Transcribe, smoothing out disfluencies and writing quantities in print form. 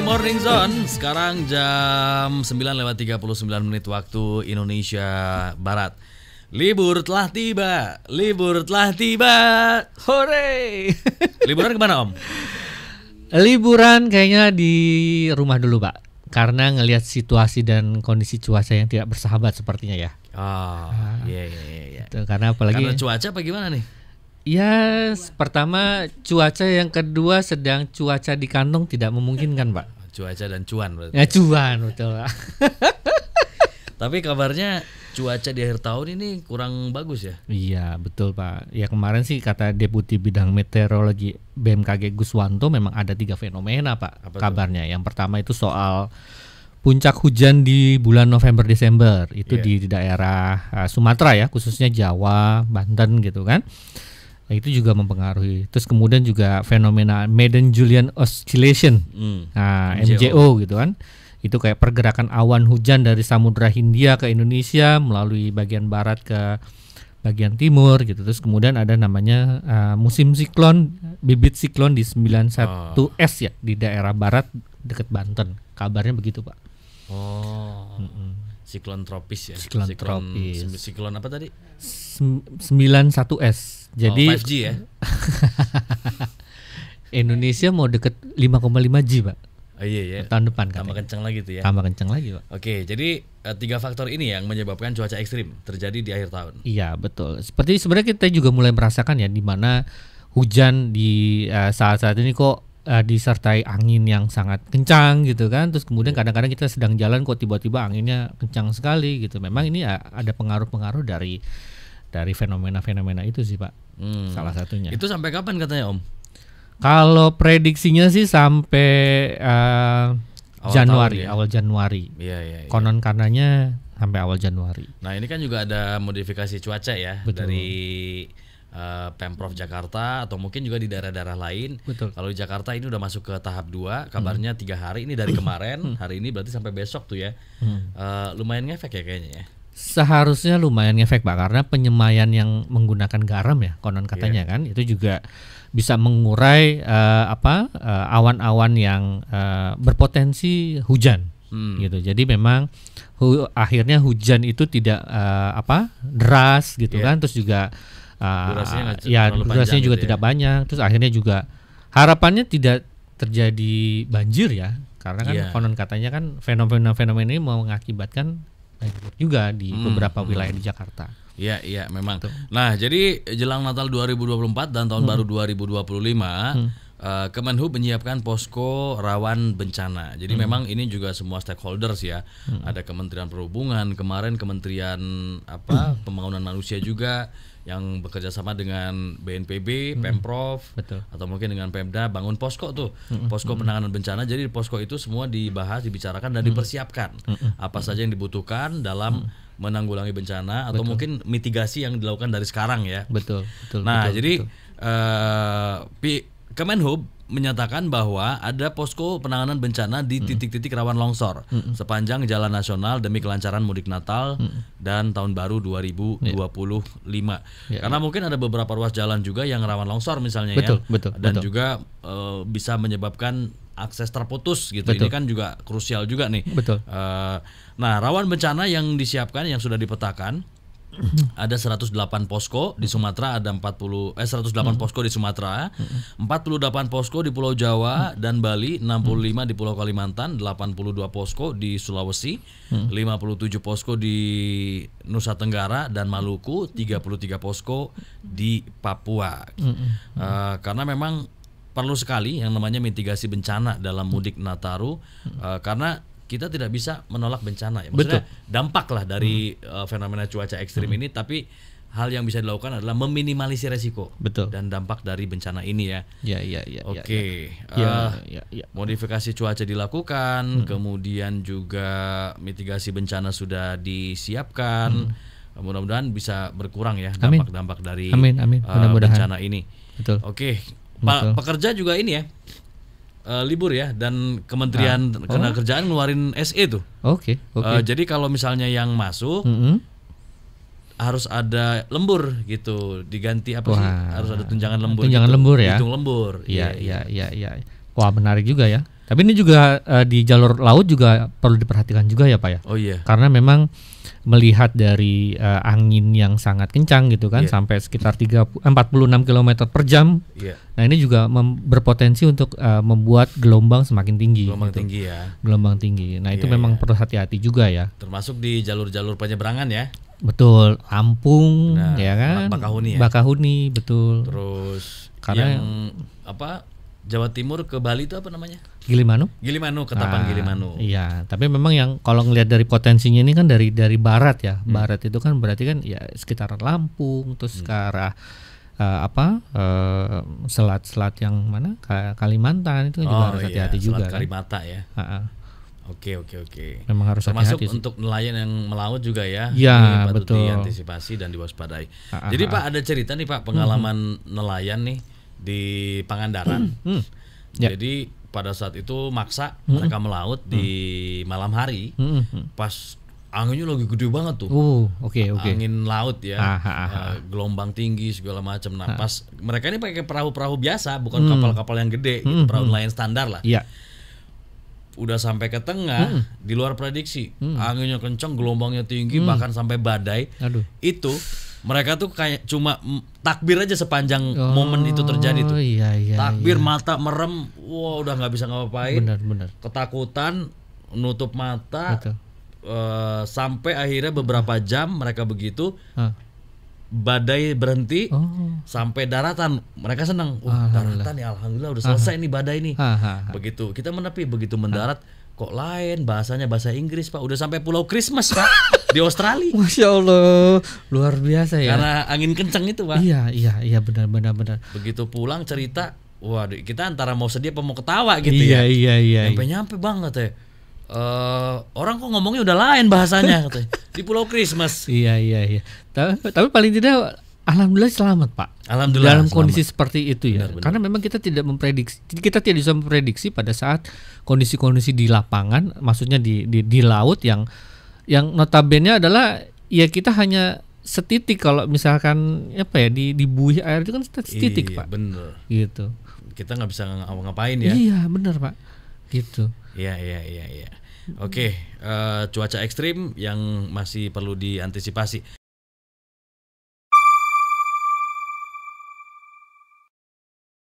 Morning Zone. Sekarang jam 9:39 waktu Indonesia Barat. Libur telah tiba. Hore. Liburan kemana, Om? Liburan kayaknya di rumah dulu, Pak. Karena ngelihat situasi dan kondisi cuaca yang tidak bersahabat sepertinya ya. Iya. Karena apalagi Karena cuaca apa gimana nih? ya, pertama cuaca, yang kedua sedang cuaca di kantong tidak memungkinkan, Pak. Cuaca dan cuan berarti. Ya cuan, betul, Pak. Tapi kabarnya cuaca di akhir tahun ini kurang bagus ya? Iya, betul, Pak. Ya kemarin sih kata Deputi Bidang Meteorologi BMKG Guswanto memang ada 3 fenomena, Pak. Apa kabarnya. Yang pertama itu soal puncak hujan di bulan November-Desember. Itu di daerah Sumatera ya, khususnya Jawa, Banten gitu kan. Nah, itu juga mempengaruhi. Terus kemudian juga fenomena Madden-Julian Oscillation, MJO gitu kan. Itu kayak pergerakan awan hujan dari Samudra Hindia ke Indonesia melalui bagian barat ke bagian timur gitu. Terus kemudian ada namanya musim siklon, bibit siklon di 91S ya, di daerah barat dekat Banten. Kabarnya begitu, Pak. Siklon tropis ya. Siklon tropis. Siklon apa tadi? 91S. Jadi 5G ya. Indonesia mau deket 5,5 G, Pak. Iya. Tahun depan kan. Tambah kencang lagi tuh ya. Tambah kencang lagi, Pak. Oke, jadi 3 faktor ini yang menyebabkan cuaca ekstrim terjadi di akhir tahun. Iya, betul. Seperti sebenarnya kita juga mulai merasakan ya, di mana hujan di saat-saat ini kok disertai angin yang sangat kencang gitu kan. Terus kemudian kadang-kadang kita sedang jalan kok tiba-tiba anginnya kencang sekali gitu. Memang ini ada pengaruh-pengaruh dari fenomena-fenomena itu sih, Pak. Salah satunya. Itu sampai kapan katanya, Om? Kalau prediksinya sih sampai Januari, ya? awal Januari. Iya. Konon karenanya sampai awal Januari. Nah, ini kan juga ada modifikasi cuaca ya. Betul. Dari Pemprov Jakarta atau mungkin juga di daerah-daerah lain. Betul. Kalau di Jakarta ini udah masuk ke tahap 2, kabarnya 3 hari ini dari kemarin, hari ini berarti sampai besok tuh ya. Lumayan ngefek ya kayaknya ya. Seharusnya lumayan ngefek, Pak, karena penyemayan yang menggunakan garam ya, konon katanya kan, itu juga bisa mengurai awan-awan yang berpotensi hujan. Gitu. Jadi memang akhirnya hujan itu tidak deras gitu kan, terus juga durasinya juga tidak banyak. Terus akhirnya juga harapannya tidak terjadi banjir ya, karena kan konon katanya kan fenomena-fenomena ini mau mengakibatkan banjir juga di beberapa wilayah di Jakarta. Iya memang. Betul. Nah, jadi jelang Natal 2024 dan tahun baru 2025, Kemenhub menyiapkan posko rawan bencana. Jadi memang ini juga semua stakeholders ya. Ada Kementerian Perhubungan, kemarin Kementerian Pembangunan Manusia juga yang bekerja sama dengan BNPB, Pemprov, Betul. atau mungkin dengan Pemda bangun posko tuh, posko penanganan bencana. Jadi di posko itu semua dibahas, dibicarakan dan dipersiapkan apa saja yang dibutuhkan dalam menanggulangi bencana atau mungkin mitigasi yang dilakukan dari sekarang ya. Betul. Nah, jadi Kemenhub menyatakan bahwa ada posko penanganan bencana di titik-titik rawan longsor sepanjang jalan nasional demi kelancaran mudik Natal dan tahun baru 2025. Karena mungkin ada beberapa ruas jalan juga yang rawan longsor misalnya dan juga bisa menyebabkan akses terputus gitu. Ini kan juga krusial juga nih. Nah, rawan bencana yang disiapkan yang sudah dipetakan ada 108 posko di Sumatera, ada 108 posko di Sumatera, 48 posko di Pulau Jawa dan Bali, 65 di Pulau Kalimantan, 82 posko di Sulawesi, 57 posko di Nusa Tenggara dan Maluku, 33 posko di Papua. Karena memang perlu sekali yang namanya mitigasi bencana dalam mudik Nataru, karena kita tidak bisa menolak bencana ya. Maksudnya dampak lah dari fenomena cuaca ekstrim ini, tapi hal yang bisa dilakukan adalah meminimalisir resiko dan dampak dari bencana ini ya. Oke. Modifikasi cuaca dilakukan, kemudian juga mitigasi bencana sudah disiapkan. Mudah-mudahan bisa berkurang ya dampak-dampak dari bencana ini. Oke. Pekerja juga ini ya. Libur ya, dan Kementerian Ketenagakerjaan ngeluarin SE tuh. Jadi kalau misalnya yang masuk harus ada lembur gitu, diganti harus ada tunjangan lembur. Tunjangan lembur ya. Hitung lembur. Iya. Wah, menarik juga ya. Tapi ini juga di jalur laut juga perlu diperhatikan juga ya Pak ya. Oh iya. Karena memang melihat dari angin yang sangat kencang gitu kan, sampai sekitar 46 km per jam. Nah ini juga berpotensi untuk membuat gelombang semakin tinggi. Gelombang gitu. tinggi ya. Gelombang tinggi. Nah itu memang perlu hati-hati juga ya. Termasuk di jalur-jalur penyeberangan ya. Betul, Lampung, ya kan, Bakahuni ya. Bakahuni, betul. Terus karena yang apa Jawa Timur ke Bali itu apa namanya? Gilimanuk, Ketapang Gilimanuk. Iya, tapi memang yang kalau ngelihat dari potensinya ini kan dari barat ya. Barat itu kan berarti kan ya sekitar Lampung, terus ke arah selat-selat yang mana? Kalimantan itu juga harus hati-hati juga. Selat Kalimata ya. Oke. Memang harus termasuk hati-hati untuk nelayan yang melaut juga ya. Iya, patut betul. diantisipasi dan diwaspadai. Jadi Pak ada cerita nih Pak pengalaman nelayan nih di Pangandaran. Jadi pada saat itu maksa mereka melaut di malam hari. Pas anginnya lagi gede banget tuh. Oke. Angin laut ya. Gelombang tinggi segala macam. Nah, pas mereka ini pakai perahu-perahu biasa, bukan kapal-kapal yang gede, gitu, perahu nelayan standar lah. Iya. Udah sampai ke tengah, di luar prediksi, anginnya kencang, gelombangnya tinggi, bahkan sampai badai. Itu mereka tuh kayak cuma takbir aja sepanjang momen itu terjadi tuh. Takbir, mata merem, wah udah nggak bisa ngapain. Benar. Ketakutan, nutup mata, sampai akhirnya beberapa jam mereka begitu. Badai berhenti, sampai daratan, mereka senang. Daratan ya, alhamdulillah udah selesai nih badai nih. Begitu kita menepi, begitu mendarat, kok lain bahasanya bahasa Inggris Pak. Udah sampai Pulau Christmas Pak di Australia. Masya Allah, luar biasa ya. Karena angin kencang itu Pak. Iya benar. Begitu pulang cerita, waduh kita antara mau sedih apa mau ketawa gitu ya. Iya. Nyampe banget ya. Orang kok ngomongnya udah lain bahasanya katanya. Di Pulau Christmas. Iya. Tapi paling tidak alhamdulillah selamat Pak. Alhamdulillah dalam selamat. kondisi seperti itu ya. Benar. Karena memang kita tidak bisa memprediksi pada saat kondisi-kondisi di lapangan, maksudnya di laut yang notabene adalah ya kita hanya setitik kalau misalkan apa ya di buih air itu kan setitik Pak. Bener. Gitu. Kita nggak bisa ngapain ya. Iya benar Pak. Gitu. Iya. Oke, cuaca ekstrim yang masih perlu diantisipasi.